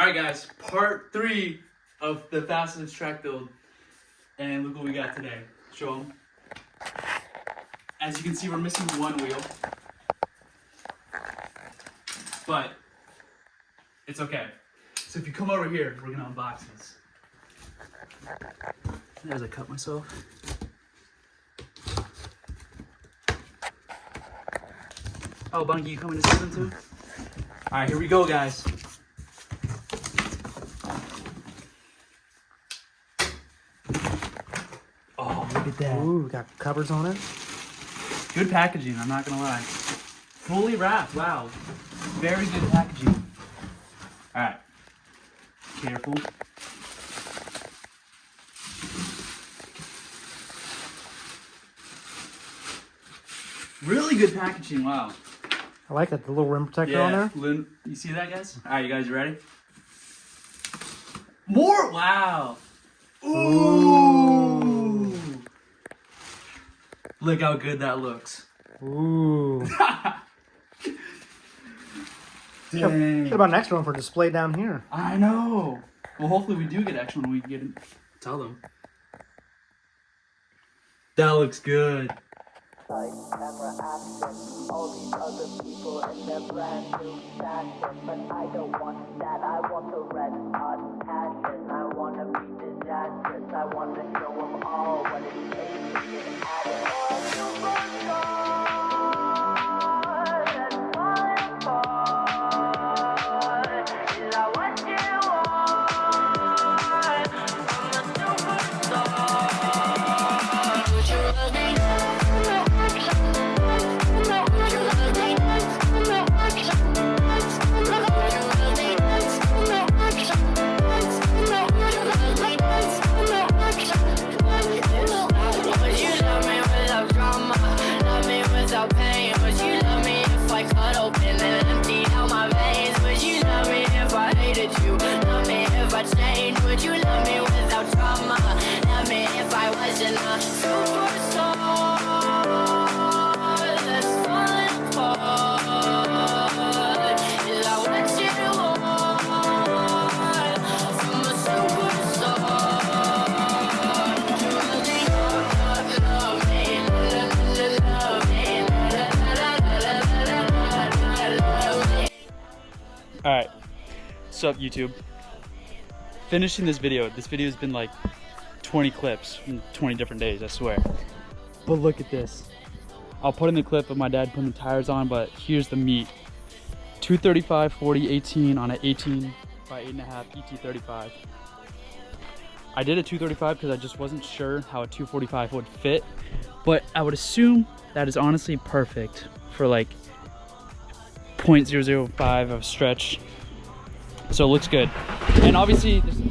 Alright guys, part 3 of the FASTIVUS track build. And look what we got today. Show them. As you can see, we're missing one wheel. But it's okay. So if you come over here, we're gonna unbox this. As I cut myself. Oh, Bunky, you coming to see them too? Alright, here we go, guys. Oh, look at that. Ooh, got covers on it. Good packaging, I'm not gonna lie. Fully wrapped, wow. Very good packaging. Alright. Careful. Really good packaging, wow. I like that, the little rim protector on there. You see that, guys? Alright, you guys ready? More! Wow! Ooh! Look how good that looks. Ooh. Dang. What about an extra one for display down here? I know. Well, hopefully we do get extra when we get it. Tell them. That looks good. Never asking all these other people in their brand new fashion, but I don't want that. I want the red hot passion. I want to be disastrous. I want to show them all what it takes to get at it. That's falling apart. Is that what you want? I'm a superstar. Would you love me? Would you love me without drama? Love me if I wasn't a superstar that's falling apart. Is that what you want from a superstar? You really love me, love me. Alright. What's up, YouTube? Finishing this video. This video has been like 20 clips from 20 different days, I swear. But look at this. I'll put in the clip of my dad putting the tires on, but here's the meat. 235/40/18 on an 18 by 8.5 ET35. I did a 235 because I just wasn't sure how a 245 would fit, but I would assume that is honestly perfect for like 0.005 of stretch. So it looks good. And obviously this is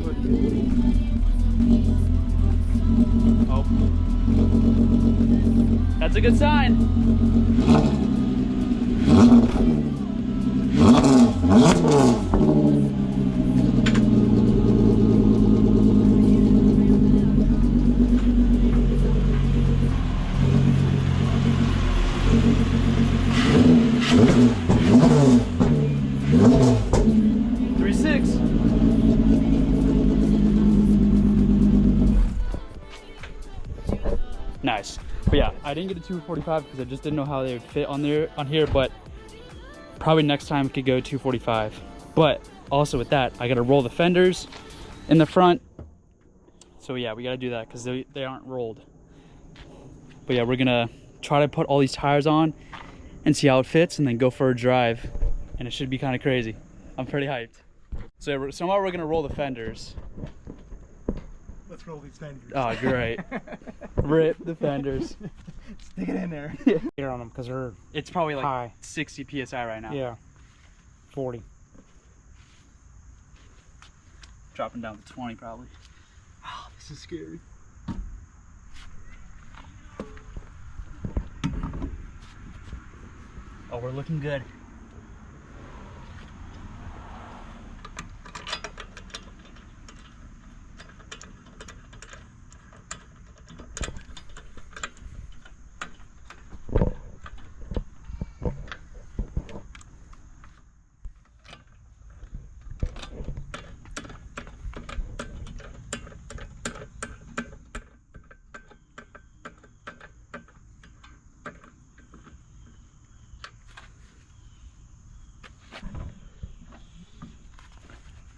oh, that's a good sign. Nice. But yeah, I didn't get a 245 because I just didn't know how they would fit on here, but probably next time we could go 245. But also with that, I gotta roll the fenders in the front. So yeah, we gotta do that because they aren't rolled. But yeah, we're gonna try to put all these tires on and see how it fits and then go for a drive. And it should be kind of crazy. I'm pretty hyped. So yeah, somehow we're gonna roll the fenders. Let's roll these fenders. Oh, great. Rip the fenders. Stick it in there. Here on them because they're It's probably like high. 60 PSI right now. Yeah, 40. Dropping down to 20 probably. Oh, this is scary. Oh, we're looking good.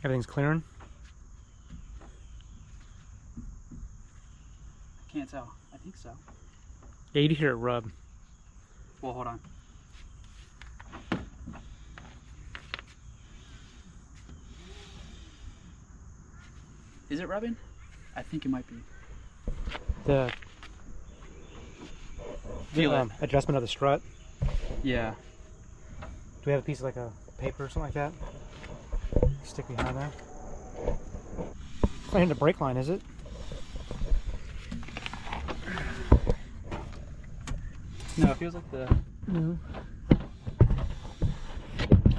Everything's clearing. Can't tell. I think so. Yeah, you hear it rub. Well, hold on. Is it rubbing? I think it might be. The Feel it. Adjustment of the strut. Yeah. Do we have a piece of like a paper or something like that? Stick behind there. It's not hitting the brake line, is it? No, it feels like the...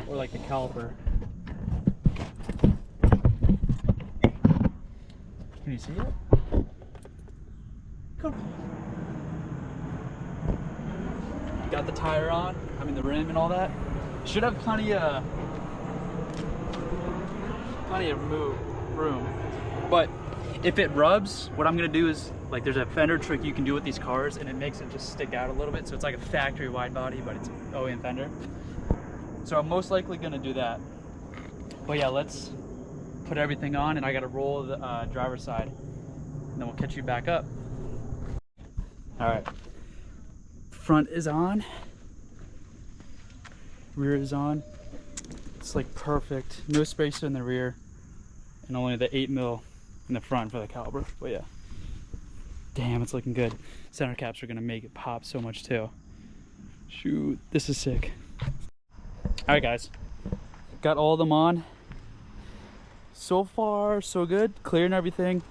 Or like the caliper. Can you see it? Go. Got the tire on, I mean the rim and all that. Should have plenty of room. But if it rubs, what I'm gonna do is, like, there's a fender trick you can do with these cars and it makes it just stick out a little bit. So it's like a factory wide body, but it's OEM fender. So I'm most likely gonna do that. But yeah, let's put everything on and I gotta roll the driver's side. And then we'll catch you back up. All right. Front is on. Rear is on. It's like perfect. No spacer in the rear. And only the 8mm in the front for the caliper. But yeah. Damn, it's looking good. Center caps are gonna make it pop so much too. Shoot, this is sick. All right, guys. Got all of them on. So far, so good. Clearing everything.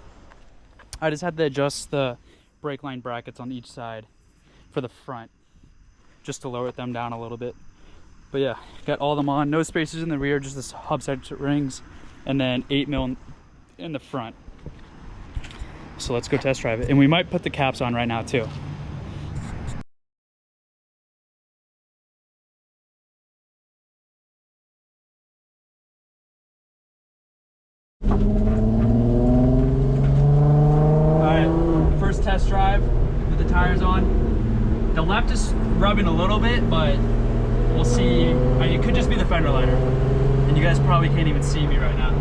I just had to adjust the brake line brackets on each side for the front, just to lower them down a little bit. But yeah, got all of them on. No spacers in the rear, just this hub set rings, and then 8mm in the front. So let's go test drive it. And we might put the caps on right now too. Alright, first test drive with the tires on. The left is rubbing a little bit, but we'll see. I mean, it could just be the fender liner. And you guys probably can't even see me right now.